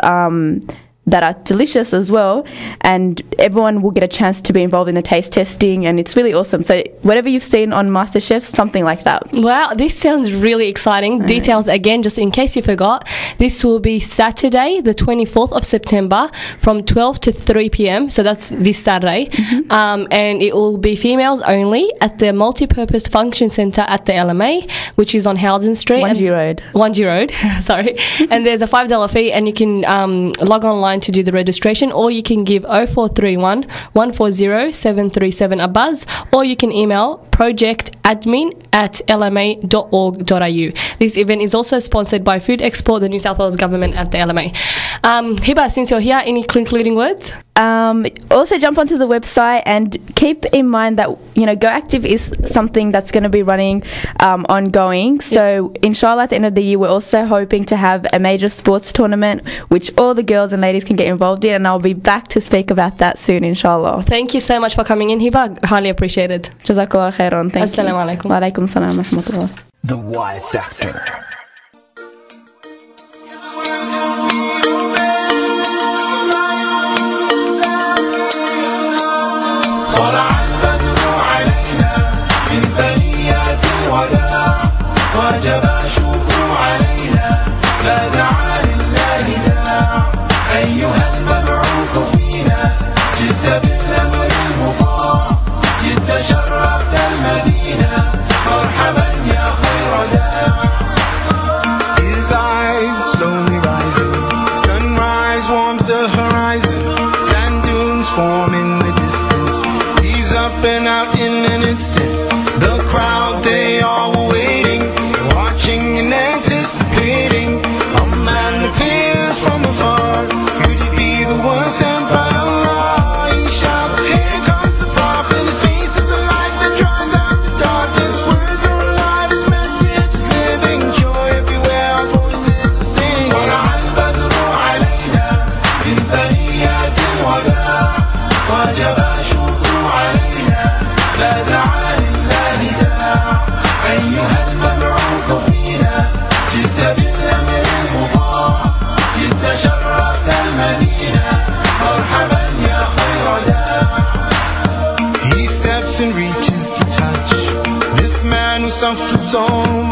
that are delicious as well, and everyone will get a chance to be involved in the taste testing, and it's really awesome. So whatever you've seen on MasterChef, something like that. Wow, this sounds really exciting. Right. Details again, just in case you forgot, this will be Saturday the 24th of September from 12 to 3 p.m. So that's this Saturday. And it will be females only at the Multi-Purpose Function Centre at the LMA, which is on Howden Street. 1G Road. 1G Road, sorry. And there's a $5 fee, and you can log online to do the registration, or you can give 0431 140 737 a buzz, or you can email projectadmin@lma.org.au. This event is also sponsored by Food Export, the New South Wales Government at the LMA. Hiba, since you're here, any concluding words? Also jump onto the website and keep in mind that, you know, Go Active is something that's going to be running ongoing. So inshallah at the end of the year we're also hoping to have a major sports tournament which all the girls and ladies can get involved in, and I'll be back to speak about that soon inshallah. Thank you so much for coming in, Hiba. Highly appreciated. Jazakallah khairan. Thank you. Assalamu alaikum. Wa alaikum salam wa rahmatullah. The Y Factor. طلع البدر علينا من ثنيات الوداع وجب الشكر علينا ما دعا لله داع أيها المبعوث فينا جئت بالأمر المطاع جئت شرفت المدينة مرحبا يا خير داع. His eyes slowly rising, sunrise warms the horizon, sand dunes form in the distance. He's up and out in an instant. The crowd, they all were waiting, watching and anticipating. A man appears from afar. Could he be the one sent by Allah? He shouts, here comes the prophet. His face is a light that drives out the darkness. Words are alive, his message is living. Joy everywhere, our voices are singing. طلع البدر علينا من ثنيات الوداع وجب الشكر علينا لا دعا لله داع أيها المبعوث فينا جئت بالأمر المطاع جئت شرفت المدينة مرحبا يا خير داع. He steps and reaches to touch this man who suffered so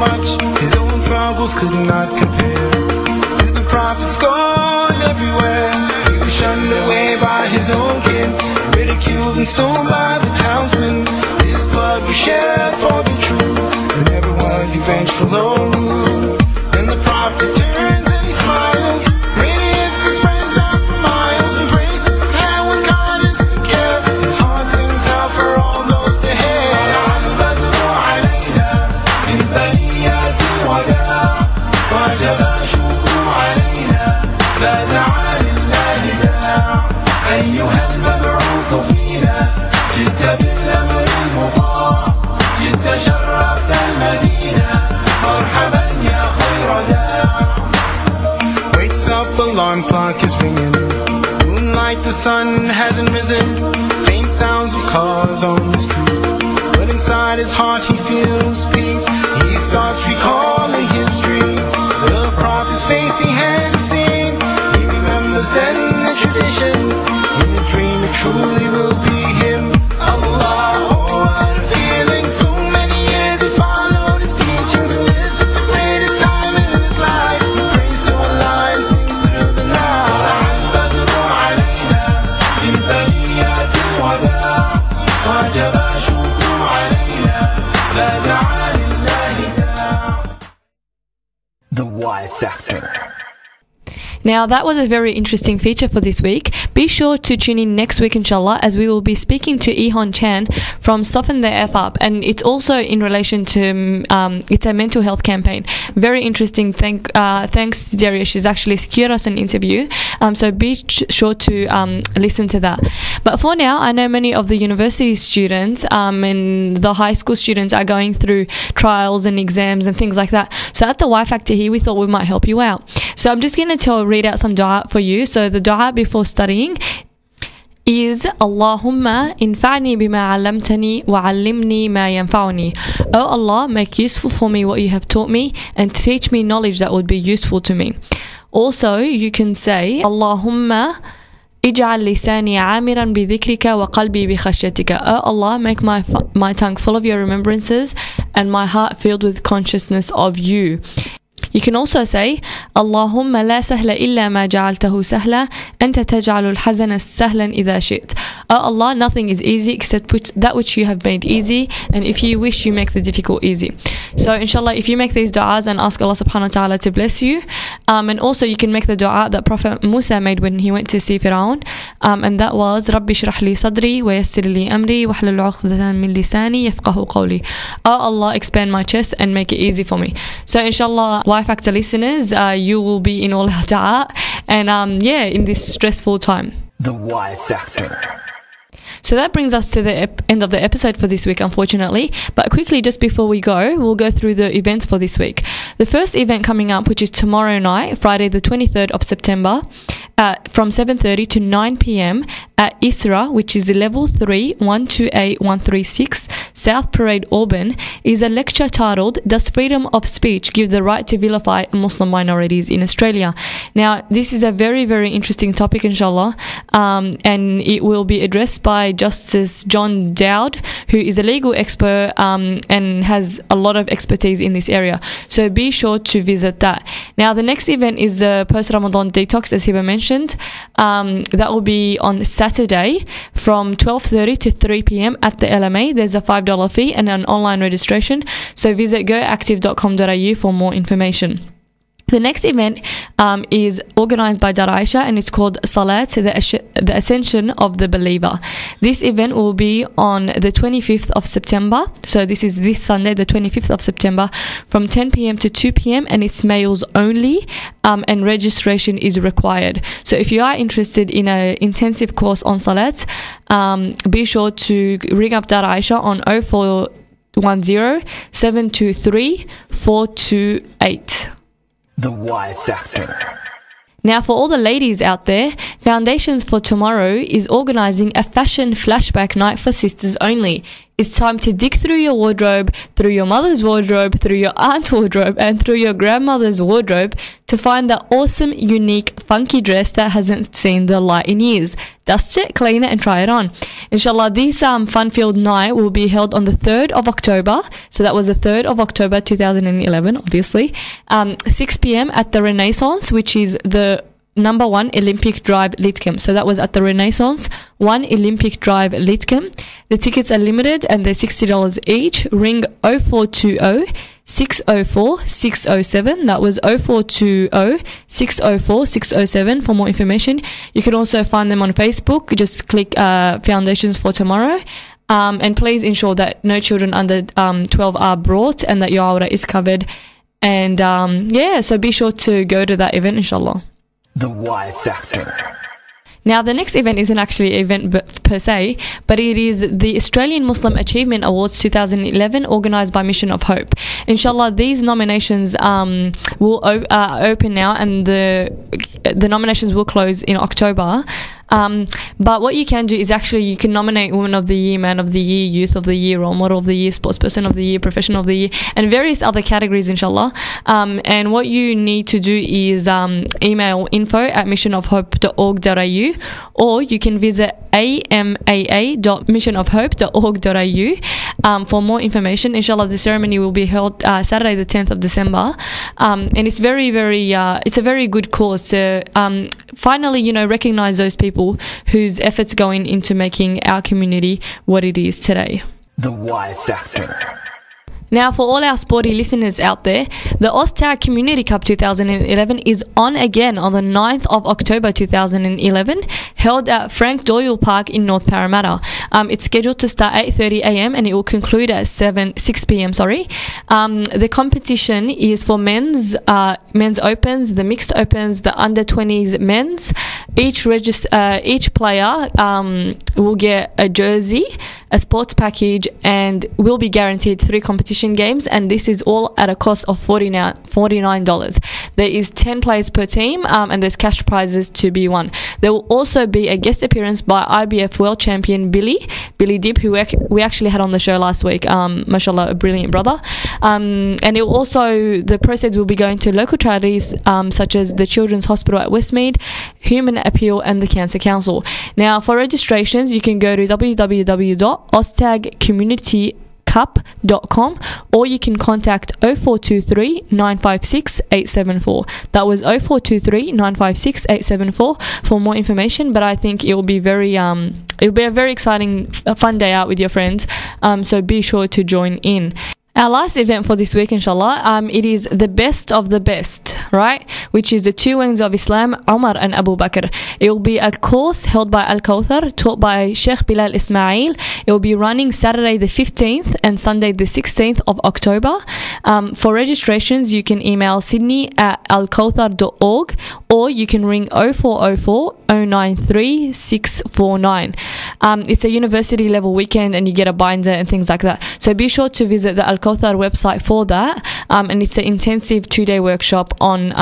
much. His own troubles could not compare to the prophet's gone everywhere. He was shunned away by his own kin, ridiculed and stoned by the townsmen. His blood was shed for the truth, and never was he vengeful or rude. Then the prophet turns and he smiles, radiance spreads out for miles, embraces his hand with kindness and care. His heart sings out for all those to hear. طلع البدر علينا من ثنيات الوداع وجب الشكر علينا لا دعا لله داع أيها المبعوث فينا جئت بالأمر المطاع جئت شرفت المدينة مرحبا يا خير داع. Wakes up, alarm clock is ringing. Moonlight, the sun hasn't risen. Faint sounds of cars on the street, but inside his heart he feels peace. He starts recalling history, the prophet's face he had seen. He remembers then the tradition. In a dream it truly will be him. Allah, oh what a feeling. So many years he followed his teachings, and this is the greatest time in his life. Praise to Allah and sings through the night. طلع البدر علينا من ثنيات الوداع وجب الشكر علينا لا دعا لله داع. The Y Factor. Now, that was a very interesting feature for this week. Be sure to tune in next week, inshallah, as we will be speaking to Ihon Chan from Soften the F Up. And it's also in relation to, it's a mental health campaign. Very interesting. Thanks to Daria. She's actually secured us an interview. So be sure to listen to that. But for now, I know many of the university students and the high school students are going through trials and exams and things like that. So at the Y Factor here, we thought we might help you out. So I'm just going to read out some dua for you. So the dua before studying is Allahumma infa'ni bima 'allamtani wa 'allimni ma yanfa'uni. Oh Allah, make useful for me what you have taught me and teach me knowledge that would be useful to me. Also, you can say Allahumma ij'al lisani 'amiran bi dhikrika wa qalbi bi khashyatika. Oh Allah, make my tongue full of your remembrances and my heart filled with consciousness of you. You can also say Allahumma la sahla illa ma ja'altahu sahla anta taj'alul hazana sahlan idha shi't. Oh Allah, nothing is easy except that which you have made easy, and if you wish, you make the difficult easy. So inshallah, if you make these du'as and ask Allah subhanahu wa ta'ala to bless you, and also you can make the du'a that Prophet Musa made when he went to see Fir'aun, and that was Rabbi shrah li sadri wa yassir li amri wahlul 'uqdatan min lisani yafqahu qawli. Oh Allah, expand my chest and make it easy for me. So inshallah, Y Factor listeners, you will be in all our du'a, and in this stressful time. The Y Factor. So that brings us to the end of the episode for this week, unfortunately. But quickly, just before we go, we'll go through the events for this week. The first event coming up, which is tomorrow night, Friday the 23rd of September, from 7:30 to 9 p.m. at ISRA, which is level 3, 128136, South Parade, Auburn, is a lecture titled "Does Freedom of Speech Give the Right to Vilify Muslim Minorities in Australia?" Now, this is a very, very interesting topic, inshallah, and it will be addressed by Justice John Dowd, who is a legal expert and has a lot of expertise in this area. So be sure to visit that. Now, the next event is the post-Ramadan detox, as Hiba mentioned. That will be on Saturday from 12:30 to 3 p.m. at the LMA. There's a $5 fee and an online registration. So visit goactive.com.au for more information. The next event is organised by Daraisha, and it's called Salat, the Ascension of the Believer. This event will be on the 25th of September. So this is this Sunday, the 25th of September, from 10 p.m. to 2 p.m. and it's males only, and registration is required. So if you are interested in an intensive course on Salat, be sure to ring up Daraisha on 0410 723 428. The Y Factor. Now, for all the ladies out there, Foundations for Tomorrow is organising a fashion flashback night for sisters only. It's time to dig through your wardrobe, through your mother's wardrobe, through your aunt's wardrobe, and through your grandmother's wardrobe to find that awesome, unique, funky dress that hasn't seen the light in years. Dust it, clean it, and try it on. Inshallah, this fun-filled night will be held on the 3rd of October. So that was the 3rd of October 2011, obviously. 6 p.m. at the Renaissance, which is the number 1 Olympic Drive, Lidcombe. So that was at the Renaissance, 1 Olympic Drive, Lidcombe. The tickets are limited and they're $60 each. Ring 0420 604 607. That was 0420 604 607 for more information. You can also find them on Facebook. Just click Foundations for Tomorrow. And please ensure that no children under 12 are brought and that your aura is covered. And so be sure to go to that event, inshallah. The Y Factor. Now, the next event isn't actually an event per se, but it is the Australian Muslim Achievement Awards 2011 organised by Mission of Hope. Inshallah, these nominations will open now, and the nominations will close in October. But what you can do is actually you can nominate Woman of the Year, Man of the Year, Youth of the Year, Role Model of the Year, Sportsperson of the Year, Professional of the Year, and various other categories, inshallah. And what you need to do is email info@missionofhope.org.au, or you can visit amaa.missionofhope.org.au for more information. Inshallah, the ceremony will be held Saturday the 10th of December, and it's very, very it's a very good cause to finally, recognize those people whose efforts going into making our community what it is today. The Y Factor. Now, for all our sporty listeners out there, the AusTag Community Cup 2011 is on again on the 9th of October 2011, held at Frank Doyle Park in North Parramatta. It's scheduled to start 8:30 a.m. and it will conclude at 6 p.m. The competition is for men's opens, the mixed opens, the under 20s men's. Each player will get a jersey, a sports package, and will be guaranteed 3 competition games, and this is all at a cost of $49. There is 10 players per team, and there's cash prizes to be won. There will also be a guest appearance by IBF World Champion Billy Dibb, who we actually had on the show last week. Mashallah, a brilliant brother. And it will also, the proceeds will be going to local charities such as the Children's Hospital at Westmead, Human Appeal, and the Cancer Council. Now, for registrations, you can go to www.austagcommunitycup.com, or you can contact 0423 956 874. That was 0423 956 874 for more information. But I think it will be it'll be a very exciting, fun day out with your friends. So be sure to join in. Our last event for this week, inshallah, it is the best of the best, right? Which is the two wings of Islam, Umar and Abu Bakr. It will be a course held by Al-Kawthar, taught by Sheikh Bilal Ismail. It will be running Saturday the 15th and Sunday the 16th of October. For registrations, you can email sydney@alkawthar.org or you can ring 0404 093 649. It's a university level weekend and you get a binder and things like that. So be sure to visit the Al-Kawthar website for that. And it's an intensive 2-day workshop on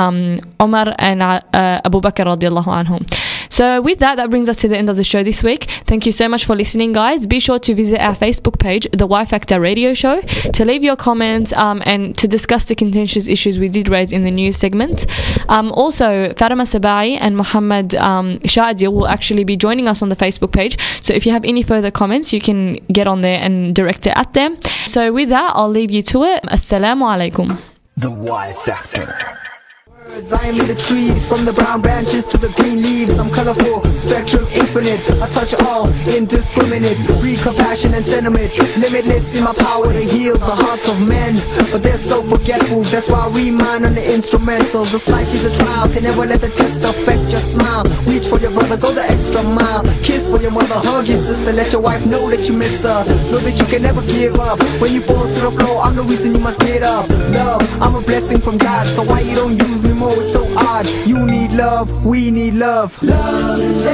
Umar and Abu Bakr radiallahu anhum. So with that brings us to the end of the show this week. Thank you so much for listening, guys. Be sure to visit our Facebook page, The Y Factor Radio Show, to leave your comments and to discuss the contentious issues we did raise in the news segment. Also, Fatima Sabai and Muhammad Shadil will actually be joining us on the Facebook page. So if you have any further comments, you can get on there and direct it at them. So with that, I'll leave you to it. Assalamu alaikum. The Y Factor. I am in the trees, from the brown branches to the green leaves. I'm colorful, spectrum infinite. I touch all, indiscriminate. Breed compassion and sentiment. Limitless in my power to heal the hearts of men. But they're so forgetful, that's why we mine on the instrumentals. This life is a trial, can never let the test affect your smile. Reach for your brother, go the extra mile. Kiss for your mother, hug your sister. Let your wife know that you miss her. Know that you can never give up. When you fall to the floor, I'm the reason you must get up. Love, I'm a blessing from God, so why you don't use me more? It's so odd. You need love, we need love. Love is